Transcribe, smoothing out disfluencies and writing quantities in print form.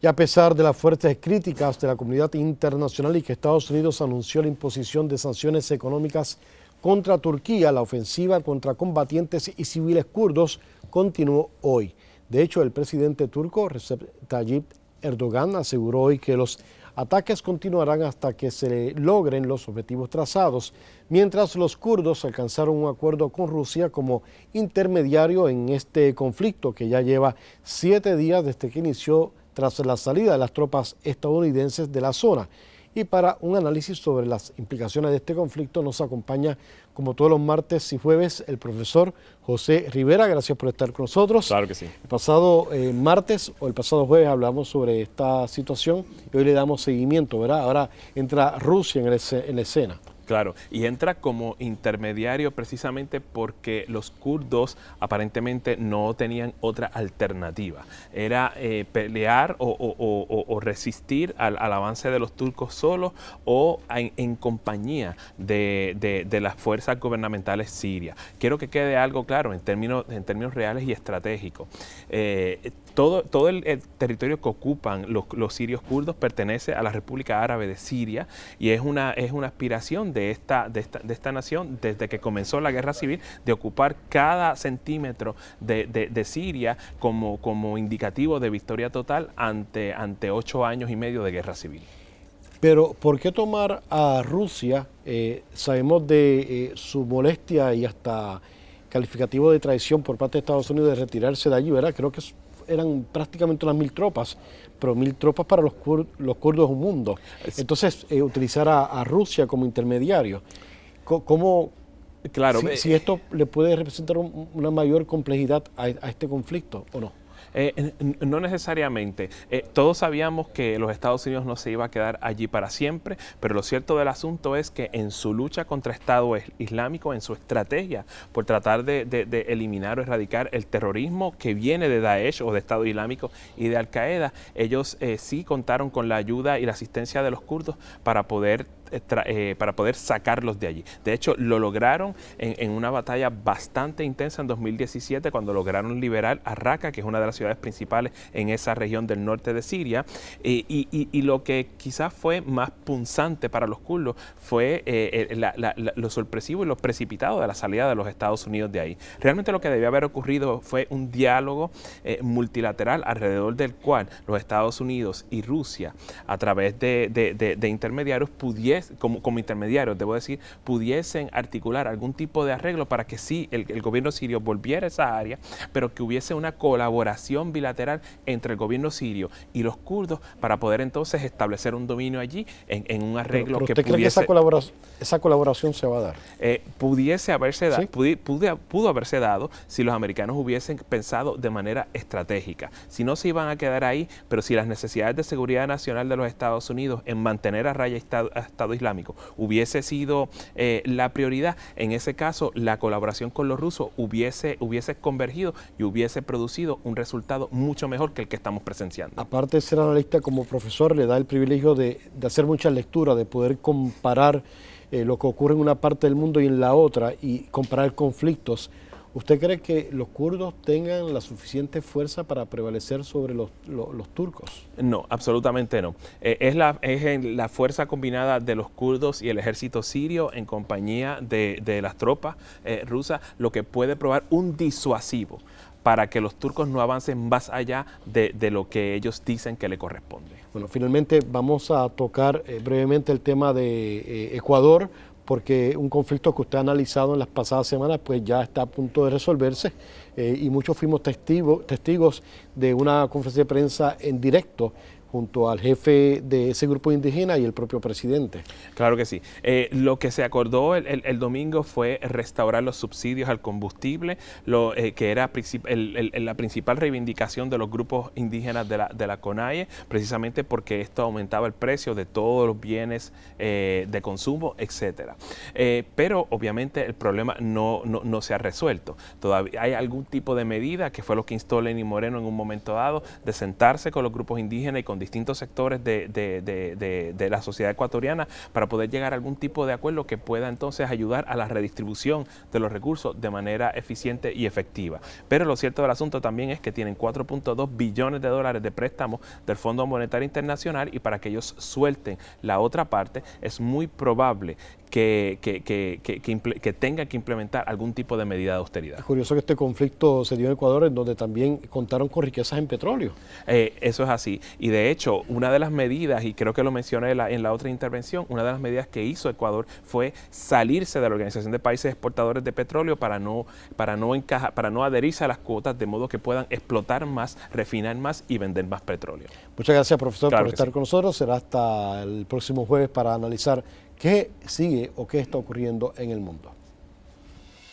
Y a pesar de las fuertes críticas de la comunidad internacional y que Estados Unidos anunció la imposición de sanciones económicas contra Turquía, la ofensiva contra combatientes y civiles kurdos continuó hoy. De hecho, el presidente turco Recep Tayyip Erdogan aseguró hoy que los ataques continuarán hasta que se logren los objetivos trazados, mientras los kurdos alcanzaron un acuerdo con Rusia como intermediario en este conflicto que ya lleva 7 días desde que inició tras la salida de las tropas estadounidenses de la zona. Y para un análisis sobre las implicaciones de este conflicto nos acompaña, como todos los martes y jueves, el profesor José Rivera. Gracias por estar con nosotros. Claro que sí. El pasado martes o el pasado jueves hablamos sobre esta situación y hoy le damos seguimiento, ¿verdad? Ahora entra Rusia en la escena. Claro, y entra como intermediario precisamente porque los kurdos aparentemente no tenían otra alternativa. Era pelear o resistir al avance de los turcos solos o en compañía de las fuerzas gubernamentales sirias. Quiero que quede algo claro en términos reales y estratégicos. Todo el territorio que ocupan los sirios kurdos pertenece a la República Árabe de Siria y es una aspiración de esta nación desde que comenzó la guerra civil de ocupar cada centímetro de Siria como indicativo de victoria total ante 8 años y medio de guerra civil. Pero, ¿por qué tomar a Rusia? Sabemos de su molestia y hasta calificativo de traición por parte de Estados Unidos de retirarse de allí, ¿verdad? Creo que eran prácticamente unas 1000 tropas, pero 1000 tropas para los kurdos es un mundo. Entonces, utilizar a Rusia como intermediario, ¿cómo, claro, si esto le puede representar una mayor complejidad a este conflicto o no? No necesariamente. Todos sabíamos que los Estados Unidos no se iba a quedar allí para siempre, pero lo cierto del asunto es que en su lucha contra Estado Islámico, en su estrategia por tratar de eliminar o erradicar el terrorismo que viene de Daesh o de Estado Islámico y de Al-Qaeda, ellos sí contaron con la ayuda y la asistencia de los kurdos para poder sacarlos de allí. De hecho, lo lograron en una batalla bastante intensa en 2017 cuando lograron liberar a Raqqa, que es una de las ciudades principales en esa región del norte de Siria. Y lo que quizás fue más punzante para los kurdos fue lo sorpresivo y lo precipitado de la salida de los Estados Unidos de ahí. Realmente lo que debió haber ocurrido fue un diálogo multilateral alrededor del cual los Estados Unidos y Rusia, a través de intermediarios, como intermediarios, debo decir, pudiesen articular algún tipo de arreglo para que sí, el gobierno sirio volviera a esa área, pero que hubiese una colaboración bilateral entre el gobierno sirio y los kurdos para poder entonces establecer un dominio allí en un arreglo pero que ¿usted pudiese... cree que esa colaboración se va a dar? Pudiese haberse dado, ¿Sí? pudo haberse dado si los americanos hubiesen pensado de manera estratégica. Si no se iban a quedar ahí, pero si las necesidades de seguridad nacional de los Estados Unidos en mantener a raya Estado Islámico hubiese sido la prioridad, en ese caso la colaboración con los rusos hubiese convergido y hubiese producido un resultado mucho mejor que el que estamos presenciando. Aparte de ser analista, como profesor le da el privilegio de hacer muchas lecturas, de poder comparar lo que ocurre en una parte del mundo y en la otra y comparar conflictos. ¿Usted cree que los kurdos tengan la suficiente fuerza para prevalecer sobre los turcos? No, absolutamente no. Es la fuerza combinada de los kurdos y el ejército sirio en compañía de las tropas rusas lo que puede probar un disuasivo para que los turcos no avancen más allá de lo que ellos dicen que le corresponde. Bueno, finalmente vamos a tocar brevemente el tema de Ecuador, porque un conflicto que usted ha analizado en las pasadas semanas pues ya está a punto de resolverse y muchos fuimos testigos de una conferencia de prensa en directo junto al jefe de ese grupo indígena y el propio presidente. Claro que sí. Lo que se acordó el domingo fue restaurar los subsidios al combustible, que era la principal reivindicación de los grupos indígenas de la CONAIE, precisamente porque esto aumentaba el precio de todos los bienes de consumo, etcétera. Pero obviamente el problema no se ha resuelto. Todavía hay algún tipo de medida, que fue lo que instó Lenín Moreno en un momento dado, de sentarse con los grupos indígenas y con distintos sectores de la sociedad ecuatoriana para poder llegar a algún tipo de acuerdo que pueda entonces ayudar a la redistribución de los recursos de manera eficiente y efectiva. Pero lo cierto del asunto también es que tienen 4.2 billones de dólares de préstamos del Fondo Monetario Internacional, y para que ellos suelten la otra parte es muy probable que tengan que implementar algún tipo de medida de austeridad. Es curioso que este conflicto se dio en Ecuador, en donde también contaron con riquezas en petróleo. Eso es así. Y de hecho, una de las medidas, y creo que lo mencioné en la otra intervención, una de las medidas que hizo Ecuador fue salirse de la Organización de Países Exportadores de Petróleo para no adherirse a las cuotas, de modo que puedan explotar más, refinar más y vender más petróleo. Muchas gracias, profesor, Claro por estar con nosotros. Será hasta el próximo jueves para analizar qué sigue o qué está ocurriendo en el mundo.